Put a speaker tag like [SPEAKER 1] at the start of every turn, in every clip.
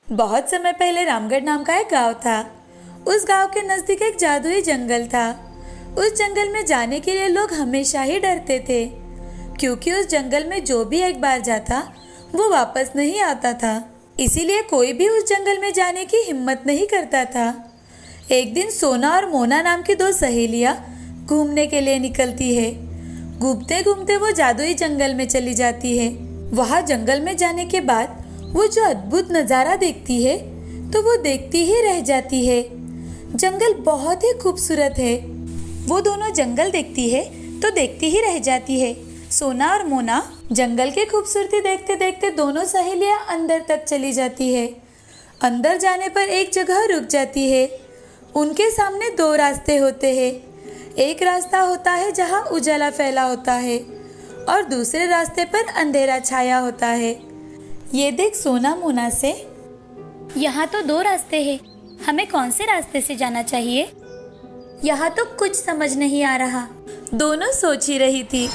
[SPEAKER 1] बहुत समय पहले रामगढ़ नाम का एक गांव था। उस गांव के नजदीक एक जादुई जंगल था। उस जंगल में जाने के लिए लोग हमेशा ही डरते थे, क्योंकि उस जंगल में जो भी एक बार जाता वो वापस नहीं आता था। इसीलिए कोई भी उस जंगल में जाने की हिम्मत नहीं करता था। एक दिन सोना और मोना नाम की दो सहेलियां घूमने के लिए निकलती है। घूमते घूमते वो जादुई जंगल में चली जाती है। वहां जंगल में जाने के बाद वो जो अद्भुत नज़ारा देखती है तो वो देखती ही रह जाती है। जंगल बहुत ही खूबसूरत है। वो दोनों जंगल देखती है तो देखती ही रह जाती है। सोना और मोना जंगल की खूबसूरती देखते देखते दोनों सहेलियां अंदर तक चली जाती है। अंदर जाने पर एक जगह रुक जाती है। उनके सामने दो रास्ते होते हैं। एक रास्ता होता है जहाँ उजाला फैला होता है और दूसरे रास्ते पर अंधेरा छाया होता है। ये देख सोना मोना से,
[SPEAKER 2] यहाँ तो दो रास्ते हैं, हमें कौन से रास्ते से जाना चाहिए?
[SPEAKER 1] यहाँ तो कुछ समझ नहीं आ रहा। दोनों सोच ही रही थी,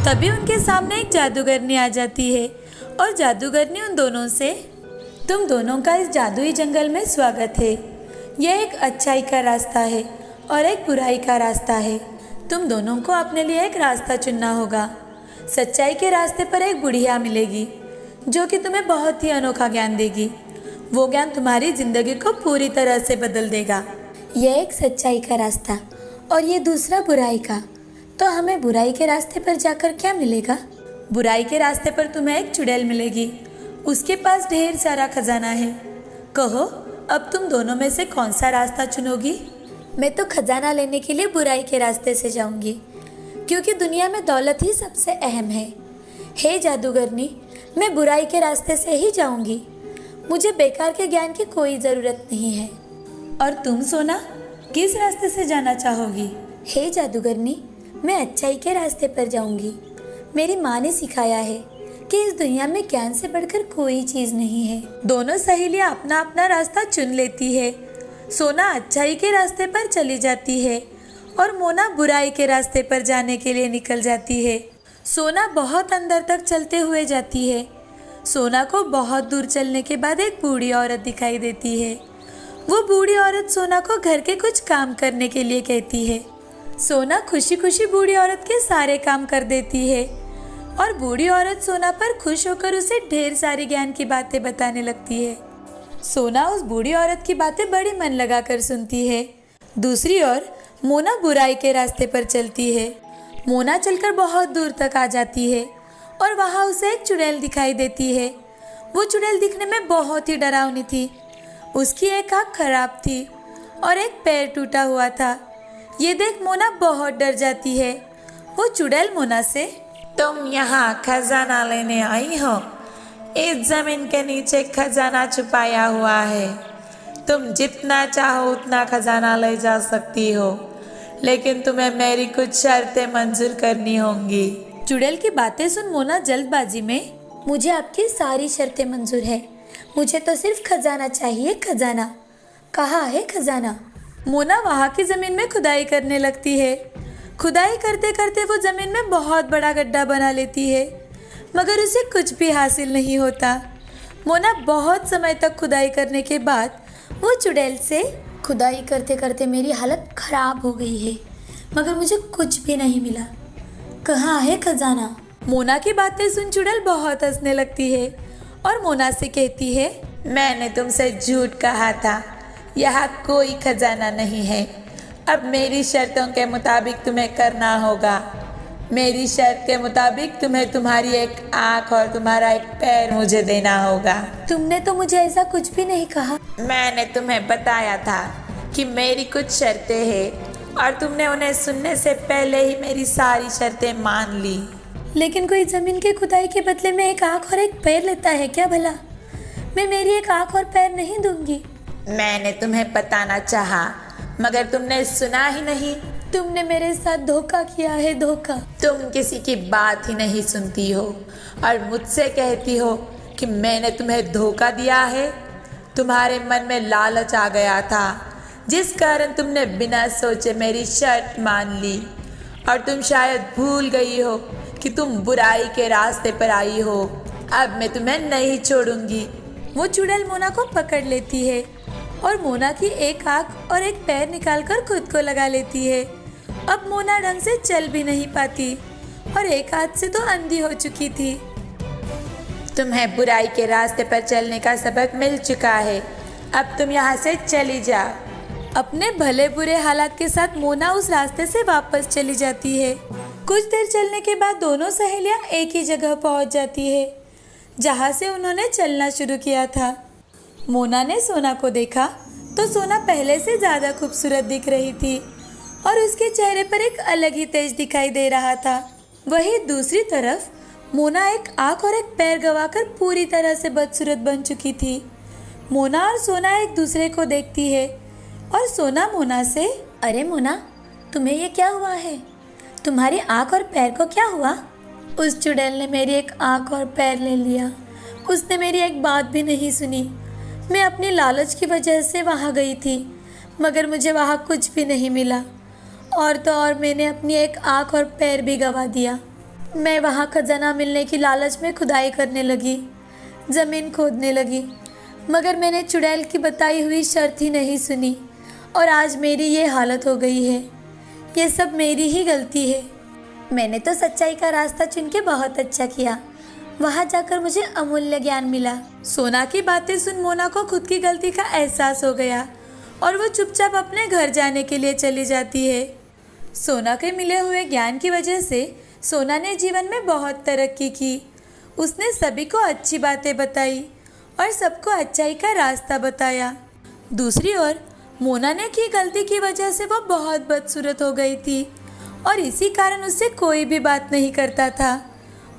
[SPEAKER 1] तभी उनके सामने एक जादूगरनी आ जाती है और जादूगरनी उन दोनों से, तुम दोनों का इस जादुई जंगल में स्वागत है। यह एक अच्छाई का रास्ता है और एक बुराई का रास्ता है। तुम दोनों को अपने लिए एक रास्ता चुनना होगा। सच्चाई के रास्ते पर एक बुढ़िया मिलेगी जो कि तुम्हें बहुत ही अनोखा ज्ञान देगी। वो ज्ञान तुम्हारी जिंदगी को पूरी तरह से बदल देगा। यह एक सच्चाई का रास्ता और ये दूसरा बुराई का। तो हमें बुराई के रास्ते पर जाकर क्या मिलेगा? बुराई के रास्ते पर तुम्हें एक चुड़ैल मिलेगी। उसके पास ढेर सारा खजाना है। कहो, अब तुम दोनों में से कौन सा रास्ता चुनोगी? मैं तो खजाना लेने के लिए बुराई के रास्ते से जाऊंगी, क्योंकि दुनिया में दौलत ही सबसे अहम है। हे जादूगरनी, मैं बुराई के रास्ते से ही जाऊंगी। मुझे बेकार के ज्ञान की कोई ज़रूरत नहीं है। और तुम सोना, किस रास्ते से जाना चाहोगी? हे जादूगरनी, मैं अच्छाई के रास्ते पर जाऊंगी। मेरी माँ ने सिखाया है कि इस दुनिया में ज्ञान से बढ़कर कोई चीज़ नहीं है। दोनों सहेलियाँ अपना अपना रास्ता चुन लेती है। सोना अच्छाई के रास्ते पर चली जाती है और मोना बुराई के रास्ते पर जाने के लिए निकल जाती है। सोना बहुत अंदर तक चलते हुए जाती है। सोना को बहुत दूर चलने के बाद एक बूढ़ी औरत दिखाई देती है। वो बूढ़ी औरत सोना को घर के कुछ काम करने के लिए कहती है। सोना खुशी खुशी बूढ़ी औरत के सारे काम कर देती है और बूढ़ी औरत सोना पर खुश होकर उसे ढेर सारी ज्ञान की बातें बताने लगती है। सोना उस बूढ़ी औरत की बातें बड़ी मन लगाकर सुनती है। दूसरी ओर मोना बुराई के रास्ते पर चलती है। मोना चलकर बहुत दूर तक आ जाती है और वहाँ उसे एक चुड़ैल दिखाई देती है। वो चुड़ैल दिखने में बहुत ही डरावनी थी। उसकी एक आँख खराब थी और एक पैर टूटा हुआ था। ये देख मोना बहुत डर जाती है। वो चुड़ैल मोना से,
[SPEAKER 3] तुम यहाँ खजाना लेने आई हो? इस जमीन के नीचे खजाना छुपाया हुआ है। तुम जितना चाहो उतना खजाना ले जा सकती हो, लेकिन तुम्हें मेरी कुछ शर्तें मंजूर करनी होंगी।
[SPEAKER 1] चुड़ैल की बातें सुन मोना जल्दबाजी में, मुझे आपकी सारी शर्तें मंजूर है। मुझे तो सिर्फ खजाना चाहिए, खजाना। कहाँ है खजाना? मोना वहाँ की जमीन में खुदाई करने लगती है। खुदाई करते करते वो जमीन में बहुत बड़ा गड्ढा बना लेती है, मगर उसे कुछ भी हासिल नहीं होता। मोना बहुत समय तक खुदाई करने के बाद वो चुड़ैल से, खुदाई करते करते मेरी हालत खराब हो गई है, मगर मुझे कुछ भी नहीं मिला। कहाँ है खजाना? मोना की बातें सुन चुड़ैल बहुत हंसने लगती है और मोना से कहती है,
[SPEAKER 3] मैंने तुमसे झूठ कहा था। यहाँ कोई खजाना नहीं है। अब मेरी शर्तों के मुताबिक तुम्हें करना होगा। मेरी शर्त के मुताबिक तुम्हें तुम्हारी एक आँख और तुम्हारा एक पैर मुझे देना होगा।
[SPEAKER 1] तुमने तो मुझे ऐसा कुछ भी नहीं कहा।
[SPEAKER 3] मैंने तुम्हें बताया था कि मेरी कुछ शर्तें हैं और तुमने उन्हें सुनने से पहले ही मेरी सारी शर्तें मान ली।
[SPEAKER 1] लेकिन कोई जमीन की खुदाई के बदले में एक आँख और एक पैर लेता है क्या भला? मैं मेरी एक आँख और पैर नहीं दूंगी।
[SPEAKER 3] मैंने तुम्हें बताना चाहा, मगर तुमने सुना ही नहीं।
[SPEAKER 1] तुमने मेरे साथ धोखा किया है, धोखा।
[SPEAKER 3] तुम किसी की बात ही नहीं सुनती हो और मुझसे कहती हो कि मैंने तुम्हें धोखा दिया है। तुम्हारे मन में लालच आ गया था, जिस कारण तुमने बिना सोचे मेरी शर्त मान ली। और तुम शायद भूल गई हो कि तुम बुराई के रास्ते पर आई हो। अब मैं तुम्हें नहीं छोड़ूंगी।
[SPEAKER 1] वो चुड़ैल मोना को पकड़ लेती है और मोना की एक आंख और एक पैर निकालकर खुद को लगा लेती है। अब मोना ढंग से चल भी नहीं पाती और एक हाथ से तो अंधी हो चुकी थी।
[SPEAKER 3] तुम्हें बुराई के रास्ते पर चलने का सबक मिल चुका है, अब तुम यहाँ से चली जाओ।
[SPEAKER 1] अपने भले बुरे हालात के साथ मोना उस रास्ते से वापस चली जाती है। कुछ देर चलने के बाद दोनों सहेलियां एक ही जगह पहुंच जाती है जहां से उन्होंने चलना शुरू किया था। मोना ने सोना को देखा तो सोना पहले से ज़्यादा खूबसूरत दिख रही थी और उसके चेहरे पर एक अलग ही तेज दिखाई दे रहा था। वहीं दूसरी तरफ मोना एक आँख और एक पैर गंवाकर पूरी तरह से बदसूरत बन चुकी थी। मोना और सोना एक दूसरे को देखती है और सोना मोना से,
[SPEAKER 2] अरे मोना, तुम्हें ये क्या हुआ है? तुम्हारी आँख और पैर को क्या हुआ?
[SPEAKER 1] उस चुड़ैल ने मेरी एक आँख और पैर ले लिया। उसने मेरी एक बात भी नहीं सुनी। मैं अपनी लालच की वजह से वहाँ गई थी, मगर मुझे वहाँ कुछ भी नहीं मिला। और तो और मैंने अपनी एक आँख और पैर भी गंवा दिया। मैं वहाँ खजाना मिलने की लालच में खुदाई करने लगी, ज़मीन खोदने लगी, मगर मैंने चुड़ैल की बताई हुई शर्त ही नहीं सुनी और आज मेरी ये हालत हो गई है। ये सब मेरी ही गलती है।
[SPEAKER 2] मैंने तो सच्चाई का रास्ता चुन के बहुत अच्छा किया। वहाँ जाकर मुझे अमूल्य ज्ञान मिला।
[SPEAKER 1] सोना की बातें सुन मोना को खुद की गलती का एहसास हो गया और वो चुपचाप अपने घर जाने के लिए चली जाती है। सोना के मिले हुए ज्ञान की वजह से सोना ने जीवन में बहुत तरक्की की। उसने सभी को अच्छी बातें बताई और सबको अच्छाई का रास्ता बताया। दूसरी ओर मोना ने की गलती की वजह से वो बहुत बदसूरत हो गई थी और इसी कारण उससे कोई भी बात नहीं करता था।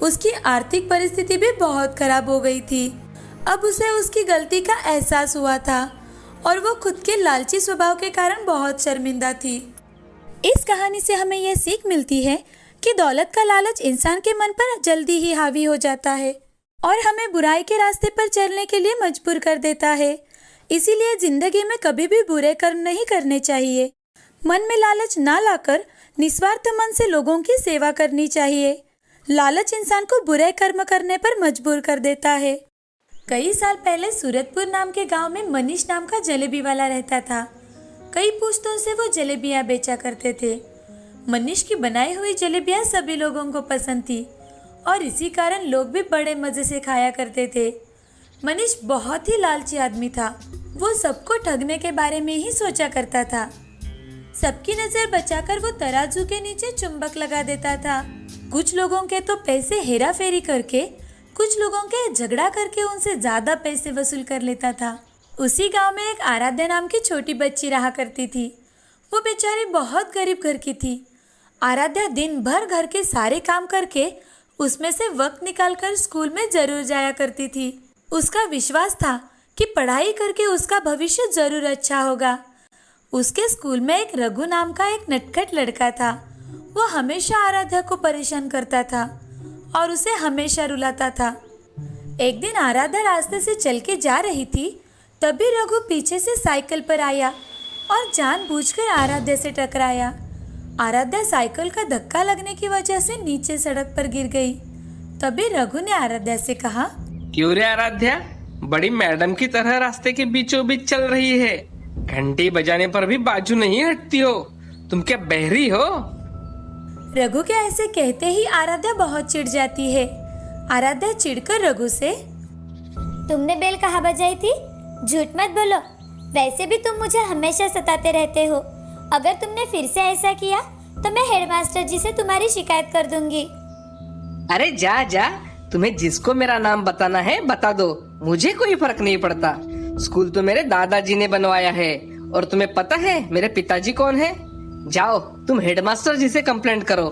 [SPEAKER 1] उसकी आर्थिक परिस्थिति भी बहुत खराब हो गई थी। अब उसे उसकी गलती का एहसास हुआ था और वो खुद के लालची स्वभाव के कारण बहुत शर्मिंदा थी। इस कहानी से हमें यह सीख मिलती है कि दौलत का लालच इंसान के मन पर जल्दी ही हावी हो जाता है और हमें बुराई के रास्ते पर चलने के लिए मजबूर कर देता है। इसीलिए जिंदगी में कभी भी बुरे कर्म नहीं करने चाहिए। मन में लालच ना लाकर निस्वार्थ मन से लोगों की सेवा करनी चाहिए। लालच इंसान को बुरे कर्म करने पर मजबूर कर देता है। कई साल पहले सूरतपुर नाम के गांव में मनीष नाम का जलेबी वाला रहता था। कई पुश्तों से वो जलेबियां बेचा करते थे। मनीष की बनाई हुई जलेबियां सभी लोगों को पसंद थी और इसी कारण लोग भी बड़े मजे से खाया करते थे। मनीष बहुत ही लालची आदमी था। वो सबको ठगने के बारे में ही सोचा करता था। सबकी नजर बचाकर वो तराजू के नीचे चुंबक लगा देता था। कुछ लोगों के तो पैसे हेरा फेरी करके, कुछ लोगों के झगड़ा करके उनसे ज्यादा पैसे वसूल कर लेता था। उसी गांव में एक आराध्या नाम की छोटी बच्ची रहा करती थी। वो बेचारी बहुत गरीब घर की थी। आराध्या दिन भर घर के सारे काम करके उसमें से वक्त निकालकर स्कूल में जरूर जाया करती थी। उसका विश्वास था कि पढ़ाई करके उसका भविष्य जरूर अच्छा होगा। उसके स्कूल में एक रघु नाम का एक नटखट लड़का था। वो हमेशा आराध्या को परेशान करता था और उसे हमेशा रुलाता था। एक दिन आराध्या रास्ते से चल के जा रही थी, तभी रघु पीछे से साइकिल पर आया और जानबूझकर आराध्या से टकराया। आराध्या साइकिल का धक्का लगने की वजह से नीचे सड़क पर गिर गई। तभी रघु ने आराध्या से कहा,
[SPEAKER 4] क्यों रे आराध्या, बड़ी मैडम की तरह रास्ते के बीचों बीच चल रही है। घंटी बजाने पर भी बाजू नहीं हटती हो। तुम क्या बहरी हो?
[SPEAKER 1] रघु के ऐसे कहते ही आराध्या बहुत चिढ़ जाती है। आराध्या चिढ़कर रघु से,
[SPEAKER 2] तुमने बेल कहाँ बजाई थी? झूठ मत बोलो। वैसे भी तुम मुझे हमेशा सताते रहते हो। अगर तुमने फिर से ऐसा किया तो मैं हेडमास्टर जी से तुम्हारी शिकायत कर दूंगी।
[SPEAKER 4] अरे जा जा, तुम्हें जिसको मेरा नाम बताना है बता दो, मुझे कोई फर्क नहीं पड़ता। स्कूल तो मेरे दादाजी ने बनवाया है और तुम्हें पता है मेरे पिताजी कौन है? जाओ तुम हेडमास्टर जी से कंप्लेंट करो।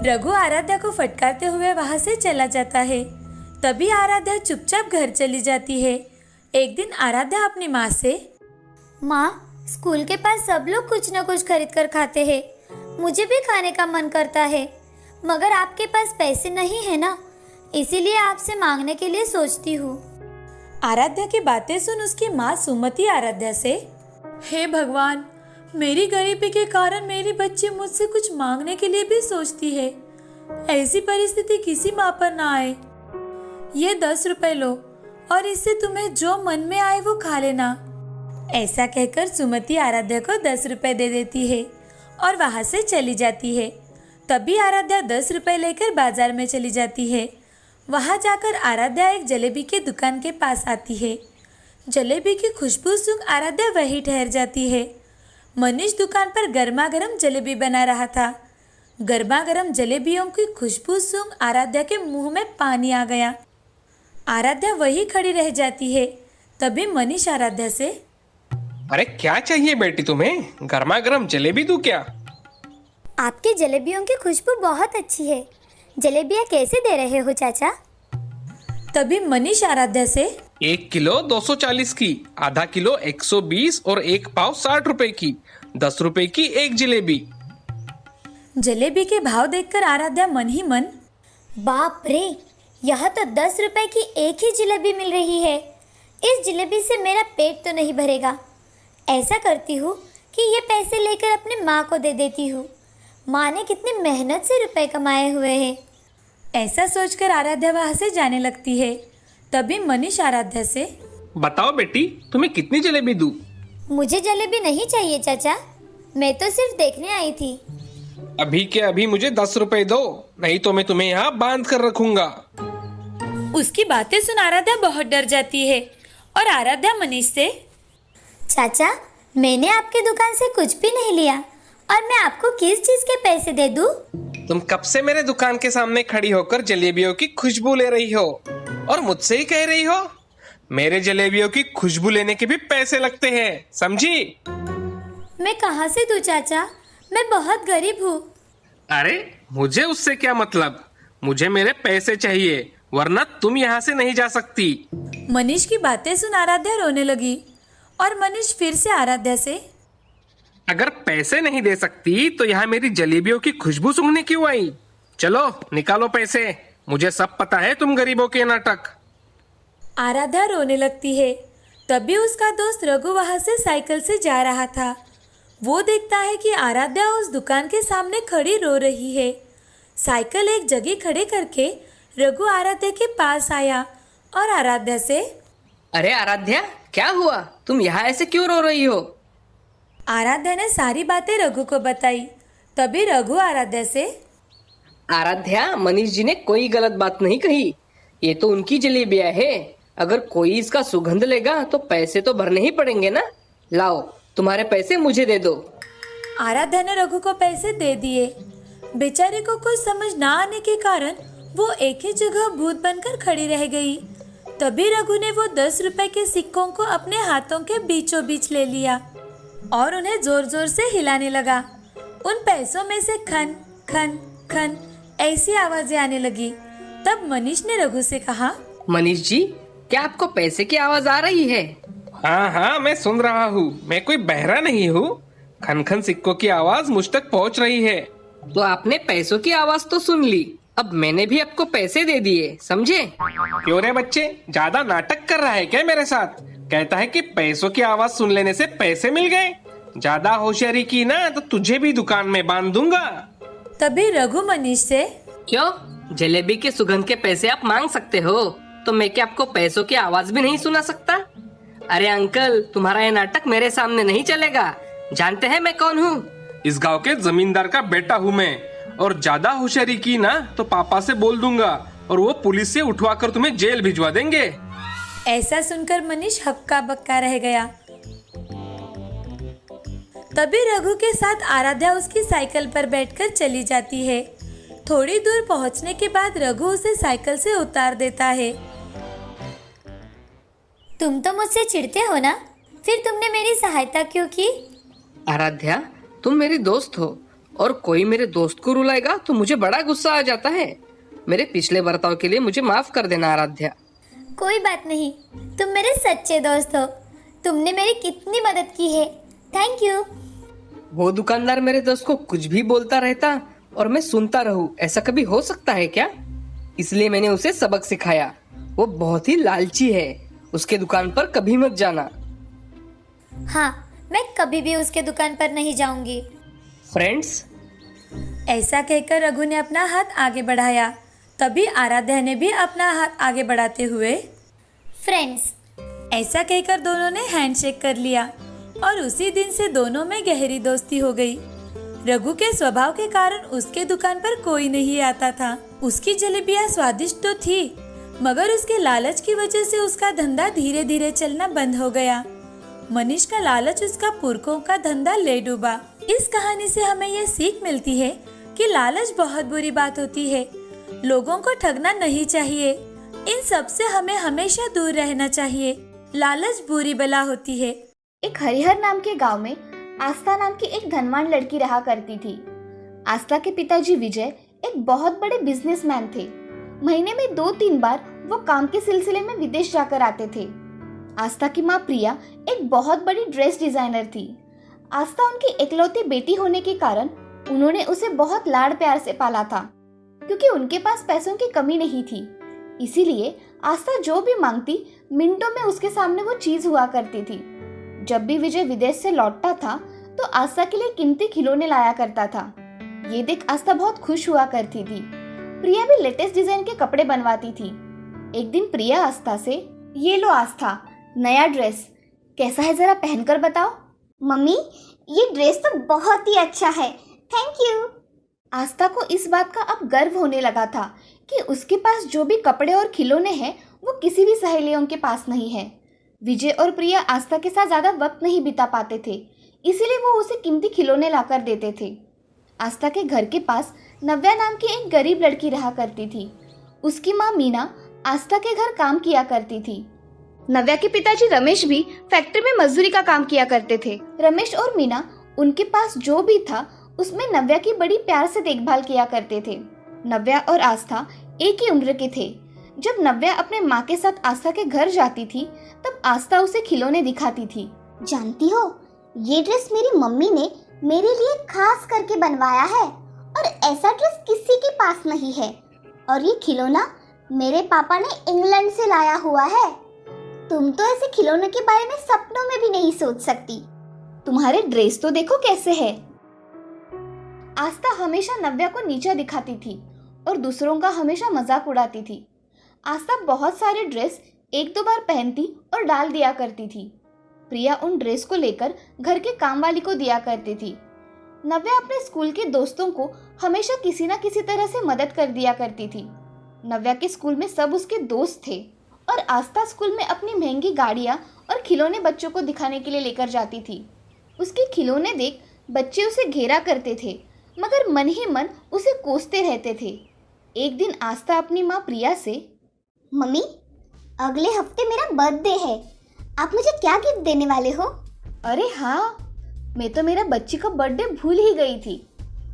[SPEAKER 1] रघु आराध्या को फटकारते हुए वहां से चला जाता है। तभी आराध्या चुपचाप घर चली जाती है। एक दिन आराध्या अपनी माँ से,
[SPEAKER 2] माँ, स्कूल के पास सब लोग कुछ न कुछ खरीद कर खाते हैं। मुझे भी खाने का मन करता है, मगर आपके पास पैसे नहीं है ना, इसीलिए आपसे मांगने के लिए सोचती हूँ।
[SPEAKER 1] आराध्या की बातें सुन उसकी माँ सुमति आराध्या से, हे भगवान, मेरी गरीबी के कारण मेरी बच्ची मुझसे कुछ मांगने के लिए भी सोचती है। ऐसी परिस्थिति किसी माँ पर ना आए। ये 10 रुपए लो और इससे तुम्हें जो मन में आए वो खा लेना। ऐसा कहकर सुमति आराध्या को 10 रुपए दे देती है और वहाँ से चली जाती है। तभी आराध्या 10 रुपए लेकर बाजार में चली जाती है। वहाँ जाकर आराध्या एक जलेबी की दुकान के पास आती है। जलेबी की खुशबू सूंघ आराध्या वहीं ठहर जाती है। मनीष दुकान पर गर्मा गर्म जलेबी बना रहा था। गर्मा गर्म जलेबियों की खुशबू सूंघ आराध्या के मुंह में पानी आ गया। आराध्या वहीं खड़ी रह जाती है। तभी मनीष आराध्या से,
[SPEAKER 5] अरे क्या चाहिए बेटी तुम्हें? गर्मा गर्म जलेबी दूं क्या?
[SPEAKER 2] आपकी जलेबियों की खुशबू बहुत अच्छी है। जलेबियाँ कैसे दे रहे हो चाचा?
[SPEAKER 1] तभी मनीष आराध्या से,
[SPEAKER 5] 1 किलो 240 की, आधा किलो 120 और 1 पाव 60 रुपए की, 10 रुपए की एक जलेबी।
[SPEAKER 1] जलेबी के भाव देखकर आराध्या मन ही मन,
[SPEAKER 2] बाप रे, यहाँ तो 10 रुपए की एक ही जलेबी मिल रही है। इस जलेबी से मेरा पेट तो नहीं भरेगा। ऐसा करती हूँ कि ये पैसे लेकर अपनी माँ को दे देती हूँ। माँ ने कितनी मेहनत से रुपए कमाए हुए हैं।
[SPEAKER 1] ऐसा सोचकर आराध्या वहाँ से जाने लगती है। तभी मनीष आराध्या से,
[SPEAKER 5] बताओ बेटी तुम्हें कितनी जलेबी दूं?
[SPEAKER 2] मुझे जलेबी नहीं चाहिए चाचा, मैं तो सिर्फ देखने आई थी।
[SPEAKER 5] अभी के अभी मुझे 10 रुपए दो, नहीं तो मैं तुम्हें यहाँ बांध कर रखूंगा।
[SPEAKER 1] उसकी बातें सुन आराध्या बहुत डर जाती है और आराध्या मनीष से,
[SPEAKER 2] चाचा, मैंने आपकी दुकान से कुछ भी नहीं लिया और मैं आपको किस चीज़ के पैसे दे दूँ?
[SPEAKER 5] तुम कब से मेरे दुकान के सामने खड़ी होकर जलेबियों की खुशबू ले रही हो और मुझसे ही कह रही हो मेरे जलेबियों की खुशबू लेने के भी पैसे लगते हैं, समझी?
[SPEAKER 2] मैं कहाँ से दूँ चाचा, मैं बहुत गरीब हूँ।
[SPEAKER 5] अरे मुझे उससे क्या मतलब, मुझे मेरे पैसे चाहिए वरना तुम यहाँ से नहीं जा सकती।
[SPEAKER 1] मनीष की बातें सुन आराध्या रोने लगी और मनीष फिर से आराध्या से,
[SPEAKER 5] अगर पैसे नहीं दे सकती तो यहाँ मेरी जलेबियों की खुशबू सूंघने क्यों आई? चलो निकालो पैसे, मुझे सब पता है तुम गरीबों के नाटक।
[SPEAKER 1] आराध्या रोने लगती है। तभी उसका दोस्त रघु वहाँ से साइकिल से जा रहा था। वो देखता है कि आराध्या उस दुकान के सामने खड़ी रो रही है। साइकिल एक जगह खड़े करके रघु आराध्या के पास आया और आराध्या से,
[SPEAKER 4] अरे आराध्या, क्या हुआ? तुम यहाँ ऐसे क्यों रो रही हो?
[SPEAKER 1] आराध्या ने सारी बातें रघु को बताई। तभी रघु आराध्या से,
[SPEAKER 4] आराध्या, मनीष जी ने कोई गलत बात नहीं कही। ये तो उनकी जलेबियाँ है। अगर कोई इसका सुगंध लेगा तो पैसे तो भरने ही पड़ेंगे ना। लाओ, तुम्हारे पैसे मुझे दे दो।
[SPEAKER 1] आराध्या ने रघु को पैसे दे दिए। बेचारे को कुछ समझ ना आने के कारण वो एक ही जगह भूत बनकर खड़ी रह गई। तभी रघु ने वो 10 रुपए के सिक्कों को अपने हाथों के बीचों बीच ले लिया और उन्हें जोर जोर से हिलाने लगा। उन पैसों में से खन खन खन ऐसी आवाजें आने लगी। तब मनीष ने रघु से कहा,
[SPEAKER 4] मनीष जी, क्या आपको पैसे की आवाज आ रही है?
[SPEAKER 5] हाँ हाँ, मैं सुन रहा हूँ, मैं कोई बहरा नहीं हूँ। खन खन सिक्कों की आवाज मुझ तक पहुँच रही है।
[SPEAKER 4] तो आपने पैसों की आवाज तो सुन ली, अब मैंने भी आपको पैसे दे दिए, समझे?
[SPEAKER 5] क्यों रे बच्चे, ज्यादा नाटक कर रहा है क्या मेरे साथ? कहता है कि पैसों की आवाज सुन लेने से पैसे मिल गए। ज्यादा होशियारी की ना तो तुझे भी दुकान में बांध दूंगा।
[SPEAKER 1] तभी रघु मनीष से,
[SPEAKER 4] क्यों? जलेबी के सुगंध के पैसे आप मांग सकते हो, तो मैं क्या आपको पैसों की आवाज भी नहीं सुना सकता? अरे अंकल, तुम्हारा ये नाटक मेरे सामने नहीं चलेगा। जानते हैं मैं कौन हूँ?
[SPEAKER 5] इस गांव के जमींदार का बेटा हूँ मैं, और ज्यादा होशियारी की ना तो पापा से बोल दूंगा और वो पुलिस से उठवा कर तुम्हें जेल भिजवा देंगे।
[SPEAKER 1] ऐसा सुनकर मनीष हक्का बक्का रह गया। तभी रघु के साथ आराध्या उसकी साइकिल पर बैठकर चली जाती है। थोड़ी दूर पहुंचने के बाद रघु उसे साइकिल से उतार देता है।
[SPEAKER 2] तुम तो मुझसे चिढ़ते हो ना, फिर तुमने मेरी सहायता क्यों की?
[SPEAKER 4] आराध्या, तुम मेरी दोस्त हो और कोई मेरे दोस्त को रुलाएगा तो मुझे बड़ा गुस्सा आ जाता है। मेरे पिछले बर्ताव के लिए मुझे माफ कर देना आराध्या।
[SPEAKER 2] कोई बात नहीं, तुम मेरे सच्चे दोस्त हो। तुमने मेरी कितनी मदद की है, थैंक यू।
[SPEAKER 4] वो दुकानदार मेरे दोस्त को कुछ भी बोलता रहता और मैं सुनता रहूं, ऐसा कभी हो सकता है क्या? इसलिए मैंने उसे सबक सिखाया। वो बहुत ही लालची है, उसके दुकान पर कभी मत जाना।
[SPEAKER 2] हाँ, मैं कभी भी उसके दुकान पर नहीं जाऊंगी।
[SPEAKER 4] फ्रेंड्स,
[SPEAKER 1] ऐसा कहकर रघु ने अपना हाथ आगे बढ़ाया। तभी आराध्या ने भी अपना हाथ आगे बढ़ाते हुए,
[SPEAKER 2] फ्रेंड्स।
[SPEAKER 1] ऐसा कहकर दोनों ने हैंडशेक कर लिया और उसी दिन से दोनों में गहरी दोस्ती हो गई। रघु के स्वभाव के कारण उसके दुकान पर कोई नहीं आता था। उसकी जलेबियाँ स्वादिष्ट तो थी, मगर उसके लालच की वजह से उसका धंधा धीरे धीरे चलना बंद हो गया। मनीष का लालच उसका पुरखों का धंधा ले डूबा। इस कहानी से हमें यह सीख मिलती है कि लालच बहुत बुरी बात होती है। लोगों को ठगना नहीं चाहिए। इन सब से हमें हमेशा दूर रहना चाहिए। लालच बुरी बला होती है।
[SPEAKER 6] एक हरिहर नाम के गांव में आस्था नाम की एक धनवान लड़की रहा करती थी। आस्था के पिताजी विजय एक बहुत बड़े बिजनेसमैन थे। महीने में 2-3 बार वो काम के सिलसिले में विदेश जाकर आते थे। आस्था की माँ प्रिया एक बहुत बड़ी ड्रेस डिजाइनर थी। आस्था उनकी इकलौती बेटी होने के कारण उन्होंने उसे बहुत लाड़ प्यार से पाला था, क्योंकि उनके पास पैसों की कमी नहीं थी। इसीलिए आस्था जो भी मांगती मिनटों में उसके सामने वो चीज हुआ करती थी। जब भी विजय विदेश से लौटता था तो आस्था के लिए कीमती खिलौने लाया करता था। ये देख आस्था बहुत खुश हुआ करती थी। प्रिया भी लेटेस्ट डिजाइन के कपड़े बनवाती थी। एक दिन प्रिया आस्था से, ये लो आस्था, नया ड्रेस कैसा है, जरा पहनकर बताओ।
[SPEAKER 2] मम्मी, ये ड्रेस तो बहुत ही अच्छा है, थैंक यू।
[SPEAKER 6] आस्था को इस बात का अब गर्व होने लगा था कि उसके पास जो भी कपड़े और खिलौने हैं वो किसी भी सहेलियों के पास नहीं है। विजय और प्रिया आस्था के साथ ज्यादा वक्त नहीं बिता पाते थे, इसीलिए वो उसे कीमती खिलौने लाकर देते थे। आस्था के घर के पास नव्या नाम की एक गरीब लड़की रहा करती थी। उसकी माँ मीना आस्था के घर काम किया करती थी। नव्या के पिताजी रमेश भी फैक्ट्री में मजदूरी का काम किया करते थे। रमेश और मीना उनके पास जो भी था उसमें नव्या की बड़ी प्यार से देखभाल किया करते थे। नव्या और आस्था एक ही उम्र के थे। जब नव्या अपने माँ के साथ आस्था के घर जाती थी तब आस्था उसे खिलौने दिखाती थी।
[SPEAKER 2] जानती हो, ये ड्रेस मेरी मम्मी ने मेरे लिए खास करके बनवाया है और ऐसा ड्रेस किसी के पास नहीं है। और ये खिलौना मेरे पापा ने इंग्लैंड से लाया हुआ है। तुम तो ऐसे खिलौनों के बारे में सपनों में भी नहीं सोच सकती।
[SPEAKER 6] तुम्हारे ड्रेस तो देखो कैसे है। आस्था हमेशा नव्या को नीचा दिखाती थी और दूसरों का हमेशा मजाक उड़ाती थी। आस्था बहुत सारे ड्रेस 1-2 बार पहनती और डाल दिया करती थी। प्रिया उन ड्रेस को लेकर घर के काम वाली को दिया करती थी। नव्या अपने स्कूल के दोस्तों को हमेशा किसी न किसी तरह से मदद कर दिया करती थी। नव्या के स्कूल में सब उसके दोस्त थे और आस्था स्कूल में अपनी महंगी गाड़ियाँ और खिलौने बच्चों को दिखाने के लिए लेकर जाती थी। उसके खिलौने देख बच्चे उसे घेरा करते थे, मगर मन ही मन उसे कोसते रहते थे। एक दिन आस्था अपनी माँ प्रिया से,
[SPEAKER 2] मम्मी, अगले हफ्ते मेरा बर्थडे है, आप मुझे क्या गिफ्ट देने वाले हो?
[SPEAKER 6] अरे हाँ, मैं तो मेरा बच्ची का बर्थडे भूल ही गई थी।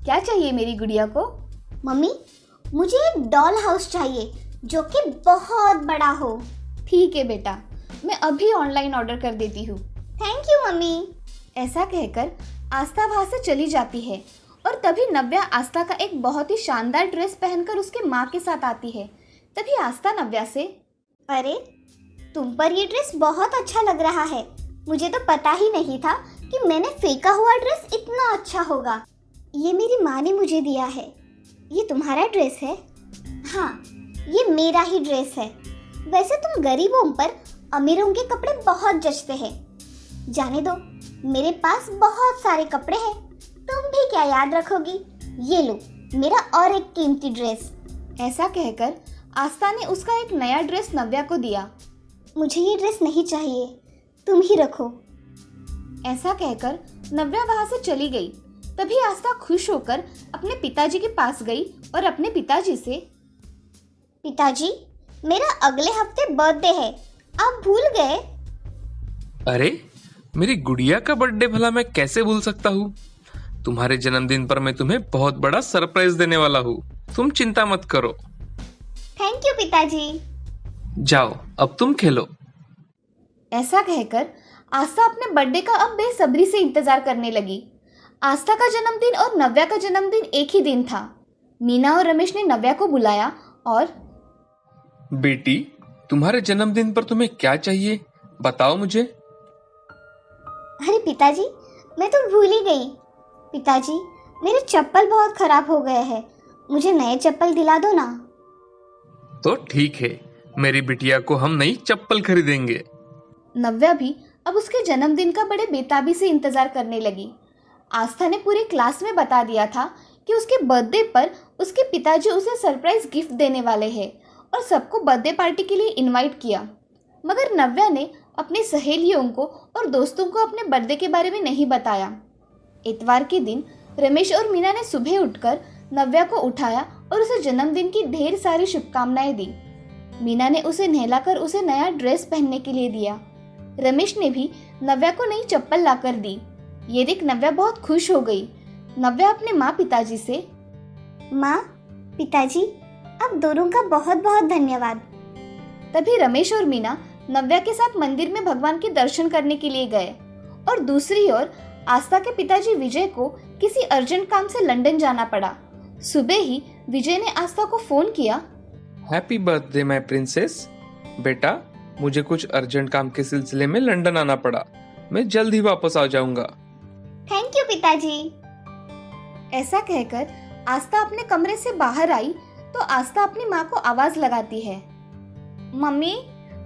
[SPEAKER 6] क्या चाहिए मेरी गुड़िया को?
[SPEAKER 2] मम्मी, मुझे एक डॉल हाउस चाहिए जो कि बहुत बड़ा हो।
[SPEAKER 6] ठीक है बेटा, मैं अभी ऑनलाइन ऑर्डर कर देती हूँ।
[SPEAKER 2] Thank you mummy.
[SPEAKER 6] ऐसा कहकर आस्था वहाँ से चली जाती है और तभी नव्या आस्था का एक बहुत ही शानदार ड्रेस पहनकर उसके माँ के साथ आती है। तभी आस्था नव्या से,
[SPEAKER 2] अरे, तुम पर ये ड्रेस बहुत अच्छा लग रहा है। मुझे तो पता ही नहीं था कि मैंने फेंका हुआ ड्रेस इतना अच्छा होगा। ये मेरी माँ ने मुझे दिया है। ये तुम्हारा ड्रेस है? हाँ, ये मेरा ही ड्रेस है। वैसे तुम गरीबों पर अमीरों के कपड़े बहुत जचते हैं। जाने दो, मेरे पास बहुत सारे कपड़े हैं, तुम भी क्या याद रखोगी। ये लो मेरा और एक कीमती ड्रेस।
[SPEAKER 6] ऐसा कहकर आस्था ने उसका एक नया ड्रेस नव्या को दिया।
[SPEAKER 2] मुझे ये ड्रेस नहीं चाहिए, तुम ही रखो।
[SPEAKER 6] ऐसा कहकर नव्या वहां से चली गई। तभी आस्था खुश होकर अपने पिताजी के पास गई और अपने पिताजी से,
[SPEAKER 2] पिताजी, मेरा अगले हफ्ते बर्थडे है, आप भूल गए?
[SPEAKER 5] अरे, मेरी गुड़िया का बर्थडे भला मैं कैसे भूल सकता हूँ। तुम्हारे जन्मदिन पर मैं तुम्हें बहुत बड़ा सरप्राइज देने वाला हूँ, तुम चिंता मत करो।
[SPEAKER 2] थैंक यू पिताजी।
[SPEAKER 5] जाओ, अब तुम खेलो।
[SPEAKER 6] ऐसा कहकर आस्था अपने बर्थडे का अब बेसब्री से इंतजार करने लगी। आस्था का जन्मदिन और नव्या का जन्मदिन एक ही दिन था। मीना और रमेश ने नव्या को बुलाया और,
[SPEAKER 5] बेटी, तुम्हारे जन्मदिन पर तुम्हें क्या चाहिए, बताओ मुझे।
[SPEAKER 2] अरे पिताजी, मैं तो भूल ही गई। पिताजी, मेरे चप्पल बहुत खराब हो गए हैं, मुझे नए चप्पल दिला दो ना।
[SPEAKER 5] तो ठीक है, मेरी बिटिया को हम नई चप्पल खरीदेंगे।
[SPEAKER 6] नव्या भी अब उसके जन्मदिन का बड़े बेताबी से इंतजार करने लगी। आस्था ने पूरी क्लास में बता दिया था कि उसके बर्थडे पर उसके पिताजी उसे सरप्राइज गिफ्ट देने वाले हैं और सबको बर्थडे पार्टी के लिए इनवाइट किया। मगर नव्या ने अपनी सहेलियों को और दोस्तों को अपने बर्थडे के बारे में नहीं बताया। इतवार के दिन रमेश और मीना ने सुबह उठकर नव्या को उठाया और उसे जन्मदिन की ढेर सारी शुभकामनाएं दी। मीना ने उसे नहलाकर उसे नया ड्रेस पहनने के लिए दिया। रमेश ने भी नव्या को नई चप्पल लाकर दी। ये देख नव्या बहुत खुश हो गई। नव्या अपने माँ पिताजी से,
[SPEAKER 2] माँ, पिताजी, आप दोनों का बहुत बहुत धन्यवाद।
[SPEAKER 6] तभी रमेश और मीना नव्या के साथ मंदिर में भगवान के दर्शन करने के लिए गए और दूसरी ओर आस्था के पिताजी विजय को किसी अर्जेंट काम से लंदन जाना पड़ा। सुबह ही विजय ने आस्था को फोन किया।
[SPEAKER 5] Happy birthday my princess. बेटा, मुझे कुछ अर्जेंट काम के सिलसिले में लंदन आना पड़ा। मैं जल्द ही वापस आ जाऊंगा।
[SPEAKER 2] थैंक यू पिताजी।
[SPEAKER 6] ऐसा कहकर आस्था अपने कमरे से बाहर आई तो आस्था अपनी माँ को आवाज लगाती है, मम्मी,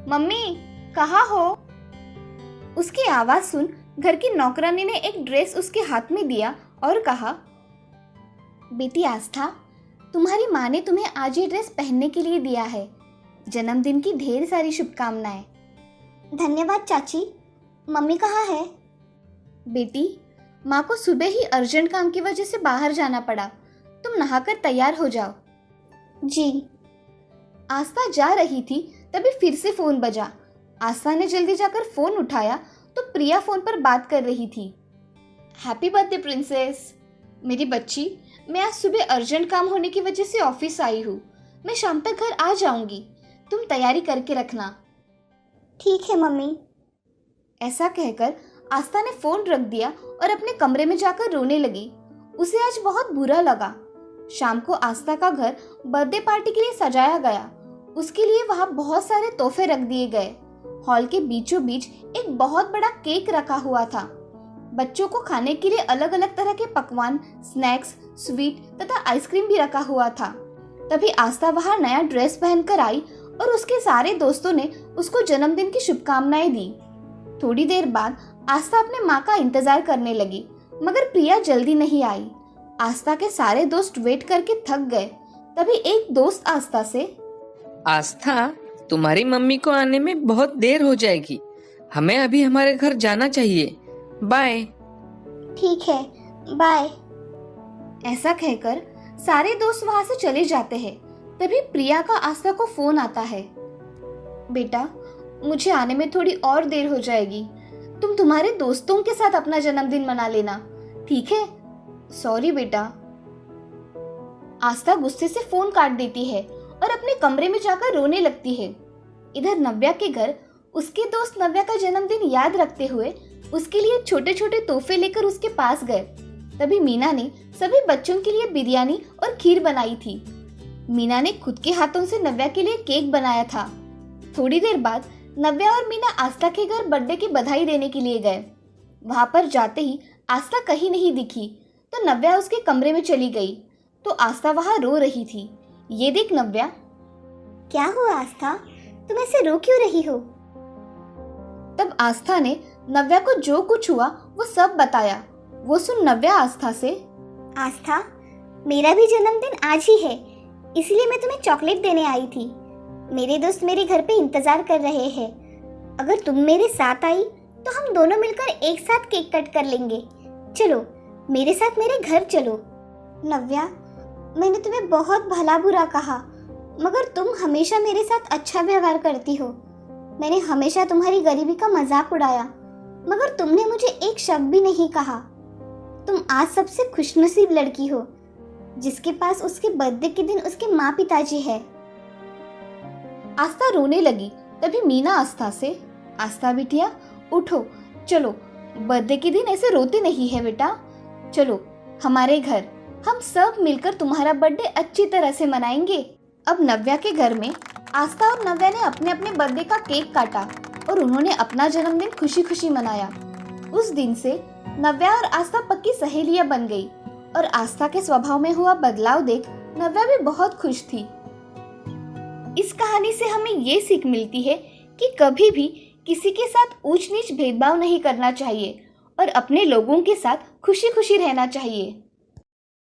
[SPEAKER 6] मम्मी, कहाँ हो? उसकी आवाज सुन घर की नौकरानी ने एक ड्रेस उसके हाथ में दिया और कहा, बेटी आस्था, तुम्हारी माँ ने तुम्हें आज ये ड्रेस पहनने के लिए दिया है। जन्मदिन की ढेर सारी शुभकामनाएं।
[SPEAKER 2] धन्यवाद चाची। मम्मी कहाँ है?
[SPEAKER 6] बेटी, माँ को सुबह ही अर्जेंट काम की वजह से बाहर जाना पड़ा। तुम नहाकर तैयार हो जाओ।
[SPEAKER 2] जी।
[SPEAKER 6] आस्था जा रही थी तभी फिर से फोन बजा। आस्था ने जल्दी जाकर फोन उठाया तो प्रिया फोन पर बात कर रही थी। Happy birthday princess. मेरी बच्ची, मैं आज सुबह अर्जेंट काम होने की वजह से ऑफिस आई हूँ। मैं शाम तक घर आ जाऊंगी। तुम तैयारी करके रखना।
[SPEAKER 2] ठीक है मम्मी।
[SPEAKER 6] ऐसा कहकर आस्था ने फोन रख दिया और अपने कमरे में जाकर रोने लगी। उसे आज बहुत बुरा लगा। शाम को आस्था का घर बर्थडे पार्टी के लिए सजाया गया। उसके लिए वहां बहुत सारे तोहफे रख दिए गए। हॉल के बीचों बीच एक बहुत बड़ा केक रखा हुआ था। बच्चों को खाने के लिए अलग अलग तरह के पकवान, स्नैक्स, स्वीट तथा आइसक्रीम भी रखा हुआ था। तभी आस्था वहां नया ड्रेस पहनकर आई और उसके सारे दोस्तों ने उसको जन्मदिन की शुभकामनाएं दी। थोड़ी देर बाद आस्था अपने माँ का इंतजार करने लगी, मगर प्रिया जल्दी नहीं आई। आस्था के सारे दोस्त वेट करके थक गए। तभी एक दोस्त आस्था से,
[SPEAKER 4] आस्था, तुम्हारी मम्मी को आने में बहुत देर हो जाएगी। हमें अभी हमारे घर जाना चाहिए। बाय।
[SPEAKER 2] ठीक है, बाय।
[SPEAKER 6] ऐसा कहकर सारे दोस्त वहां से चले जाते हैं। तभी प्रिया का आस्था को फोन आता है, बेटा, मुझे आने में थोड़ी और देर हो जाएगी। तुम तुम्हारे दोस्तों के साथ अपना जन्मदिन मना लेना, ठीक है? सॉरी बेटा। आस्था गुस्से से फोन काट देती है और अपने कमरे में जाकर रोने लगती है। इधर नव्या के घर उसके दोस्त नव्या का जन्मदिन याद रखते हुए उसके लिए छोटे छोटे तोहफे लेकर उसके पास गए। तभी मीना ने सभी बच्चों के लिए बिरयानी और खीर बनाई थी। मीना ने खुद के हाथों से नव्या के लिए केक बनाया था। थोड़ी देर बाद नव्या और मीना आस्था के घर बर्थडे की बधाई देने के लिए गए। वहां पर जाते ही आस्था कहीं नहीं दिखी तो नव्या उसके कमरे में चली गई तो आस्था वहां रो रही थी। ये देख नव्या,
[SPEAKER 2] क्या हुआ आस्था, तुम ऐसे रो क्यों रही हो?
[SPEAKER 6] तब आस्था ने नव्या को जो कुछ हुआ वो सब बताया। वो सुन नव्या आस्था से,
[SPEAKER 2] आस्था, मेरा भी जन्मदिन आज ही है, इसलिए मैं तुम्हें चॉकलेट देने आई थी। मेरे दोस्त मेरे घर पे इंतजार कर रहे हैं। अगर तुम मेरे साथ आई तो हम दोनों मिलकर एक साथ केक कट कर लेंगे। चलो मेरे साथ मेरे घर चलो। नव्या, मैंने तुम्हें बहुत भला बुरा कहा, मगर तुम हमेशा मेरे साथ अच्छा व्यवहार करती हो। मैंने हमेशा तुम्हारी गरीबी का मजाक उड़ाया, मगर तुमने मुझे एक शब्द भी नहीं कहा। तुम आज सबसे खुशनसीब लड़की हो जिसके पास उसके बर्थडे के दिन उसके माँ पिताजी है।
[SPEAKER 6] आस्था रोने लगी। तभी मीना आस्था से, आस्था बिटिया उठो, चलो, बर्थडे के दिन ऐसे रोते नहीं है बेटा। चलो हमारे घर, हम सब मिलकर तुम्हारा बर्थडे अच्छी तरह से मनाएंगे। अब नव्या के घर में आस्था और नव्या ने अपने अपने बर्थडे का केक काटा और उन्होंने अपना जन्मदिन खुशी खुशी मनाया। उस दिन से नव्या और आस्था पक्की सहेलियां बन गई और आस्था के स्वभाव में हुआ बदलाव देख नव्या भी बहुत खुश थी। इस कहानी से हमें ये सीख मिलती है कि कभी भी किसी के साथ ऊंच नीच भेदभाव नहीं करना चाहिए और अपने लोगों के साथ खुशी खुशी रहना चाहिए।